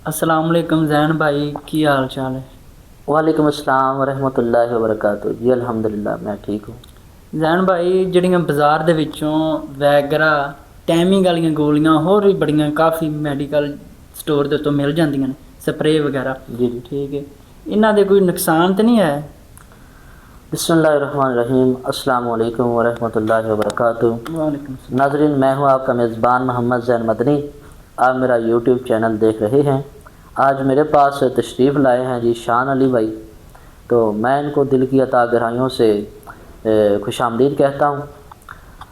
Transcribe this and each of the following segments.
السلام علیکم زین بھائی، کی حال چال ہے؟ وعلیکم السلام ورحمۃ اللہ وبرکاتہ جی، الحمدللہ میں ٹھیک ہوں۔ زین بھائی، جڑیاں بازار دے وچوں ویگرا ٹائمنگ والیاں گولیاں ہور بھی بڑیاں کافی میڈیکل سٹور دے تو مل جاندیاں نے، سپرے وغیرہ، جی جی، ٹھیک ہے، انہاں دے کوئی نقصان تو نہیں ہے؟ بسم اللہ الرحمن الرحیم، السلام علیکم ورحمۃ اللہ وبرکاتہ۔ وعلیکم السلام۔ ناظرین، میں ہوں آپ کا میزبان محمد زین مدنی۔ آپ میرا یوٹیوب چینل دیکھ رہے ہیں۔ آج میرے پاس تشریف لائے ہیں جی شان علی بھائی، تو میں ان کو دل کی عطا گہرائیوں سے خوش آمدید کہتا ہوں۔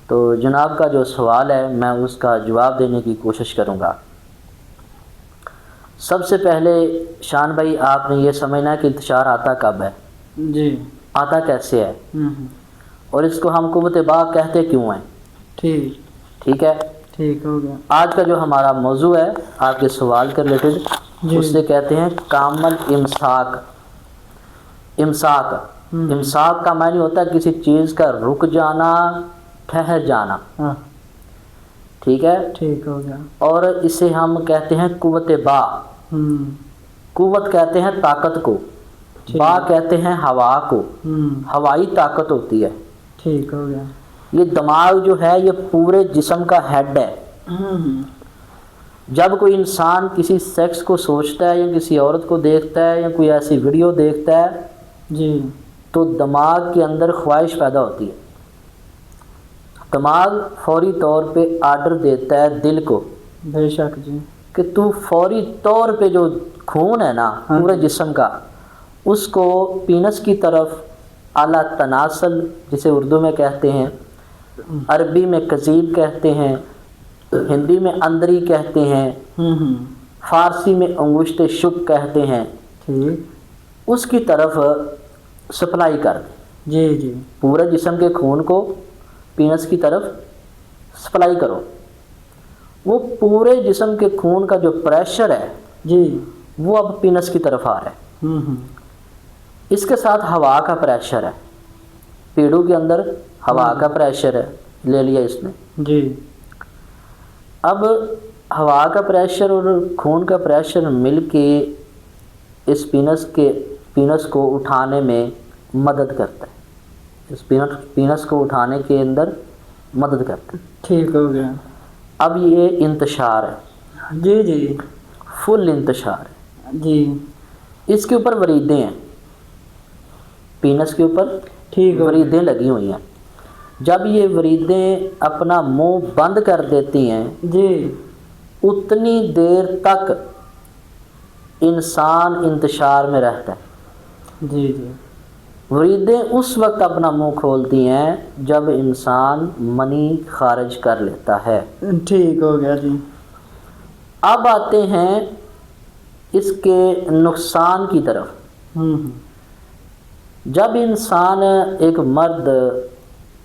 تو جناب کا جو سوال ہے میں اس کا جواب دینے کی کوشش کروں گا۔ سب سے پہلے شان بھائی، آپ نے یہ سمجھنا ہے کہ انتشار آتا کب ہے، جی، آتا کیسے ہے، اور اس کو ہم قوت باغ کہتے کیوں ہیں۔ ٹھیک ہے، ٹھیک ہو گیا۔ آج کا جو ہمارا موضوع ہے آپ کے سوال کے ریلیٹڈ، جی، اس سے کہتے ہیں کامل امساک۔ امساک کا معنی ہوتا ہے کسی چیز کا رک جانا، ٹھہر جانا۔ ہاں، ٹھیک ہے، ٹھیک ہو گیا۔ اور اسے ہم کہتے ہیں قوت با۔ قوت کہتے ہیں طاقت کو، با کہتے ہیں ہوا کو، ہوائی طاقت ہوتی ہے۔ ٹھیک ہو گیا۔ یہ دماغ جو ہے یہ پورے جسم کا ہیڈ ہے۔ جب کوئی انسان کسی سیکس کو سوچتا ہے یا کسی عورت کو دیکھتا ہے یا کوئی ایسی ویڈیو دیکھتا ہے جی، تو دماغ کے اندر خواہش پیدا ہوتی ہے۔ دماغ فوری طور پہ آرڈر دیتا ہے دل کو بے شک جی، کہ تو فوری طور پہ جو خون ہے نا پورے جسم کا، اس کو پینس کی طرف اعلیٰ تناسل جسے اردو میں کہتے ہیں، عربی میں قضیب کہتے ہیں، ہندی میں اندری کہتے ہیں، فارسی میں انگشت شک کہتے ہیں، ٹھیک، اس کی طرف سپلائی کر دیں۔ جی جی، پورے جسم کے خون کو پینس کی طرف سپلائی کرو۔ وہ پورے جسم کے خون کا جو پریشر ہے جی، وہ اب پینس کی طرف آ رہا ہے۔ اس کے ساتھ ہوا کا پریشر ہے، پیڑوں کے اندر ہوا کا پریشر ہے، لے لیا اس نے۔ جی، اب ہوا کا پریشر اور خون کا پریشر مل کے اس پینس کو اٹھانے میں مدد کرتا ہے، اس پینس کو اٹھانے کے اندر مدد کرتا ہے۔ ٹھیک ہو گیا۔ اب یہ انتشار ہے، جی جی، فل انتشار ہے۔ جی، اس کے اوپر وریدیں ہیں، پینس کے اوپر ٹھیک ہو گیا۔ وریدیں لگی ہوئی ہیں۔ جب یہ وریدیں اپنا منہ بند کر دیتی ہیں جی، اتنی دیر تک انسان انتشار میں رہتا ہے۔ جی جی، وریدیں اس وقت اپنا منہ کھولتی ہیں جب انسان منی خارج کر لیتا ہے۔ ٹھیک ہو گیا جی۔ اب آتے ہیں اس کے نقصان کی طرف۔ جب انسان ایک مرد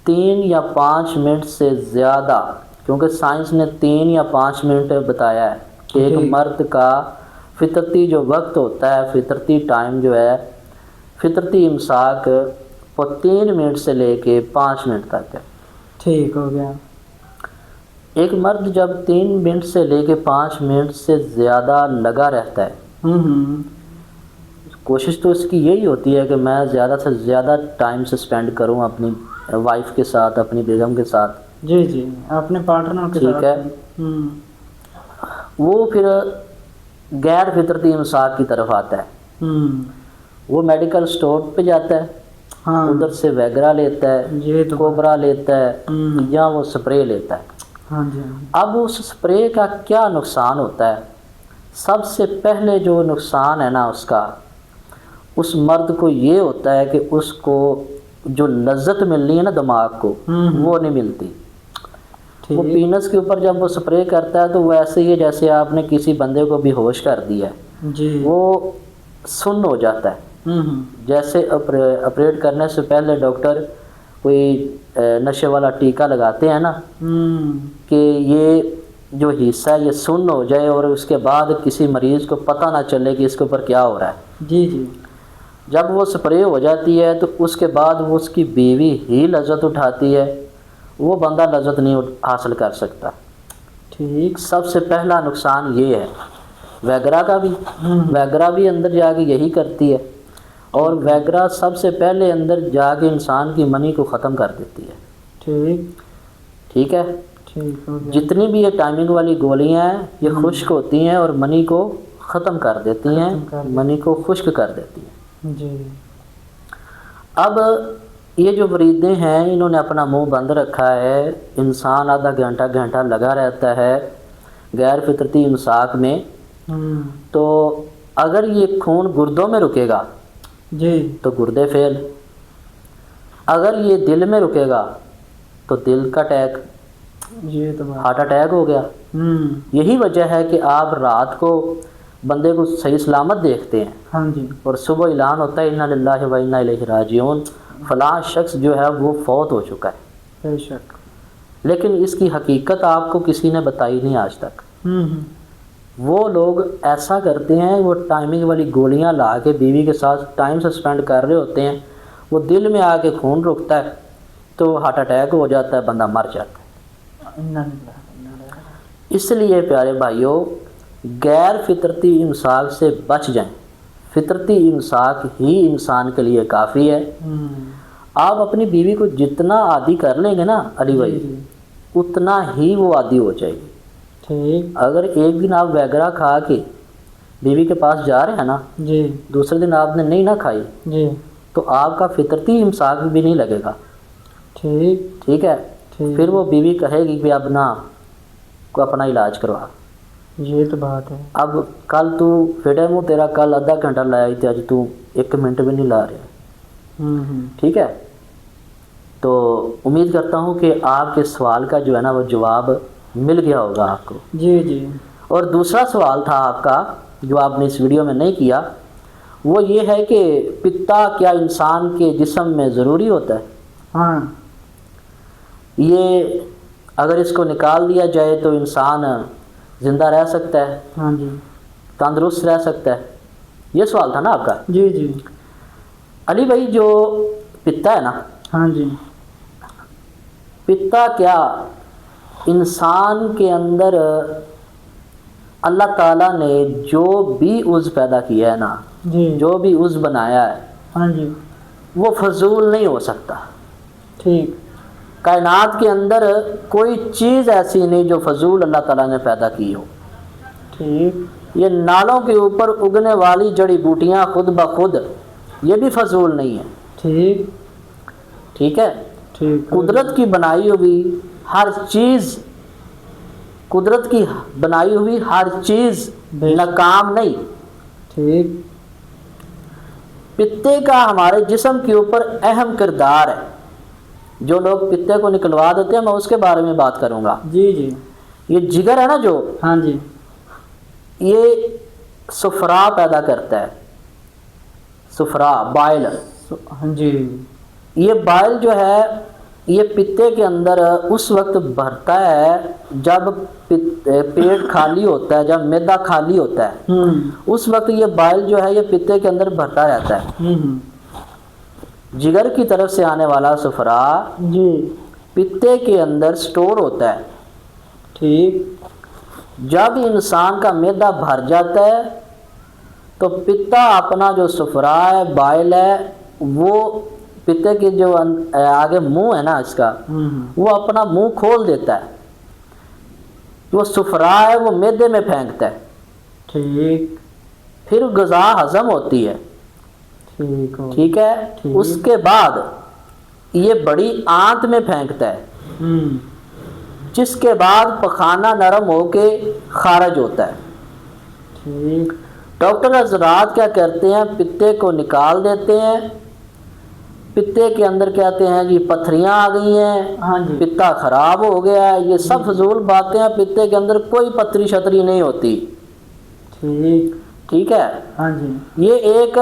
3 یا 5 منٹ سے زیادہ، کیونکہ سائنس نے 3 یا 5 منٹ بتایا ہے کہ ایک مرد کا فطرتی جو وقت ہوتا ہے، فطرتی ٹائم جو ہے، فطرتی امساک وہ 3 منٹ سے لے کے 5 منٹ تک ہے۔ ٹھیک ہو گیا۔ ایک مرد جب 3 منٹ سے لے کے 5 منٹ سے زیادہ لگا رہتا ہے، کوشش تو اس کی یہی ہوتی ہے کہ میں زیادہ سے زیادہ ٹائم سے سپینڈ کروں اپنی وائف کے ساتھ، اپنی بیگم کے ساتھ۔ جی جی، اپنے پارٹنر کے ساتھ۔ ٹھیک ہے، وہ پھر غیر فطرتی امساک کی طرف آتا ہے۔ وہ میڈیکل سٹور پہ جاتا ہے، ادھر سے ویگرا لیتا ہے، کوبرا لیتا ہے، یا وہ سپرے لیتا ہے۔ اب اس سپرے کا کیا نقصان ہوتا ہے؟ سب سے پہلے جو نقصان ہے نا اس مرد کو یہ ہوتا ہے کہ اس کو جو لذت ملنی ہے نا دماغ کو، وہ نہیں ملتی۔ وہ پینس کے اوپر جب وہ سپرے کرتا ہے تو وہ ایسے ہی ہے جیسے آپ نے کسی بندے کو بے ہوش کر دیا ہے، وہ سن ہو جاتا ہے۔ جیسے آپریٹ کرنے سے پہلے ڈاکٹر کوئی نشے والا ٹیکہ لگاتے ہیں نا کہ یہ جو حصہ ہے یہ سن ہو جائے اور اس کے بعد کسی مریض کو پتہ نہ چلے کہ اس کے اوپر کیا ہو رہا ہے۔ جی جی، جب وہ سپرے ہو جاتی ہے تو اس کے بعد وہ اس کی بیوی ہی لذت اٹھاتی ہے، وہ بندہ لذت نہیں حاصل کر سکتا۔ ٹھیک، سب سے پہلا نقصان یہ ہے۔ ویگرا کا بھی، ویگرا بھی اندر جا کے یہی کرتی ہے، اور ویگرا سب سے پہلے اندر جا کے انسان کی منی کو ختم کر دیتی ہے۔ ٹھیک ہے، ٹھیک ہو گیا۔ جتنی بھی یہ ٹائمنگ والی گولیاں ہیں یہ خشک ہوتی ہیں اور منی کو ختم کر دیتی ہیں، منی کو خشک کر دیتی ہیں۔ جی۔ اب یہ جو وریدیں ہیں انہوں نے اپنا منہ بند رکھا ہے، انسان آدھا گھنٹہ لگا رہتا ہے غیر فطرتی امساک میں، تو اگر یہ خون گردوں میں رکے گا جی تو گردے فیل، اگر یہ دل میں رکے گا تو دل کا اٹیک، یہ تو ہارٹ اٹیک ہو گیا۔ یہی وجہ ہے کہ آپ رات کو بندے کو صحیح سلامت دیکھتے ہیں، ہاں جی، اور صبح اعلان ہوتا ہے انا للہ و انا الیہ راجعون، فلاں شخص جو ہے وہ فوت ہو چکا ہے، بے شک۔ لیکن اس کی حقیقت آپ کو کسی نے بتائی نہیں آج تک۔ وہ لوگ ایسا کرتے ہیں، وہ ٹائمنگ والی گولیاں لا کے بیوی کے ساتھ ٹائم سسپینڈ کر رہے ہوتے ہیں، وہ دل میں آ کے خون رکتا ہے تو ہارٹ اٹیک ہو جاتا ہے، بندہ مر جاتا ہے۔ اس لیے پیارے بھائیوں، غیر فطرتی امساک سے بچ جائیں، فطرتی امساک ہی انسان کے لیے کافی ہے۔ آپ اپنی بیوی کو جتنا عادی کر لیں گے نا علی بھائی، اتنا ہی وہ عادی ہو جائے گی۔ ٹھیک۔ اگر ایک دن آپ ویگرا کھا کے بیوی کے پاس جا رہے ہیں نا، جی دوسرے دن آپ نے نہیں نہ کھائی، جی، تو آپ کا فطرتی امساک بھی نہیں لگے گا۔ ٹھیک ہے، پھر وہ بیوی کہے گی کہ اب نہ کو اپنا علاج کروا۔ یہ تو بات ہے۔ اب کل تو فٹے منہ تیرا کل آدھا گھنٹہ لایا تھا، آج تو 1 منٹ بھی نہیں لا رہے۔ ٹھیک ہے، تو امید کرتا ہوں کہ آپ کے سوال کا جو ہے نا وہ جواب مل گیا ہوگا آپ کو۔ جی جی۔ اور دوسرا سوال تھا آپ کا جو آپ نے اس ویڈیو میں نہیں کیا، وہ یہ ہے کہ پتا کیا انسان کے جسم میں ضروری ہوتا ہے؟ ہاں، یہ اگر اس کو نکال دیا جائے تو انسان زندہ رہ سکتا ہے، ہاں جی، تندرست رہ سکتا ہے؟ یہ سوال تھا نا آپ کا۔ جی جی، علی بھائی، جو پتا ہے نا، ہاں جی، پتا کیا انسان کے اندر اللہ تعالیٰ نے جو بھی عضو پیدا کیا ہے نا، جی، جو بھی عضو بنایا ہے، ہاں جی، وہ فضول نہیں ہو سکتا۔ ٹھیک۔ کائنات کے اندر کوئی چیز ایسی نہیں جو فضول اللہ تعالیٰ نے پیدا کی ہو۔ ٹھیک۔ یہ نالوں کے اوپر اگنے والی جڑی بوٹیاں خود بخود یہ بھی فضول نہیں ہے۔ ٹھیک۔ ٹھیک ہے، ٹھیک۔ قدرت کی بنائی ہوئی ہر چیز، قدرت کی بنائی ہوئی ہر چیز ناکام نہیں۔ ٹھیک۔ پتے کا ہمارے جسم کے اوپر اہم کردار ہے۔ جو لوگ پتے کو نکلوا دیتے ہیں میں اس کے بارے میں بات کروں گا۔ جی جی، یہ جگر ہے نا جو، ہاں جی، یہ صفرا پیدا کرتا ہے، صفرا بائل۔ ہاں جی، یہ بائل جو ہے یہ پتے کے اندر اس وقت بھرتا ہے جب پیٹ خالی ہوتا ہے، جب معدہ خالی ہوتا ہے، اس وقت یہ بائل جو ہے یہ پتے کے اندر بھرتا رہتا ہے۔ جگر کی طرف سے آنے والا صفرا جی، پتے کے اندر سٹور ہوتا ہے۔ ٹھیک۔ جب انسان کا معدہ بھر جاتا ہے تو پتا اپنا جو صفرا ہے، بائل ہے، وہ پتے کے جو آگے منہ ہے نا اس کا، وہ اپنا منہ کھول دیتا ہے، وہ صفرا ہے وہ معدے میں پھینکتا ہے۔ ٹھیک۔ پھر غذا ہضم ہوتی ہے۔ ٹھیک ہو۔ ٹھیک ہے، اس کے بعد یہ بڑی آنت میں پھینکتا ہے، جس کے بعد پخانہ نرم ہو کے خارج ہوتا ہے۔ ٹھیک۔ ڈاکٹر حضرات کیا کرتے ہیں، پتے کو نکال دیتے ہیں، پتے کے اندر کہتے ہیں جی پتھریاں آ گئی ہیں، ہاں جی، پتا خراب ہو گیا ہے۔ یہ سب فضول باتیں ہیں، پتے کے اندر کوئی پتھری شتری نہیں ہوتی۔ ٹھیک۔ ٹھیک ہے، ہاں جی، یہ ایک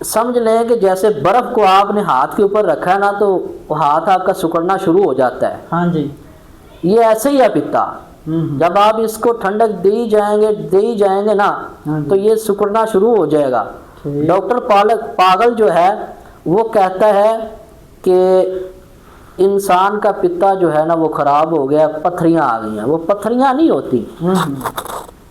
سمجھ لیں کہ جیسے برف کو آپ نے ہاتھ کے اوپر رکھا ہے نا تو ہاتھ آپ کا سکڑنا شروع ہو جاتا ہے، ہاں جی، یہ ایسے ہی ہے پتا۔ جب آپ اس کو ٹھنڈک دی جائیں گے نا تو یہ سکڑنا شروع ہو جائے گا۔ ڈاکٹر پاگل جو ہے وہ کہتا ہے کہ انسان کا پتا جو ہے نا وہ خراب ہو گیا، پتھریاں آ گئی ہیں۔ وہ پتھریاں نہیں ہوتی،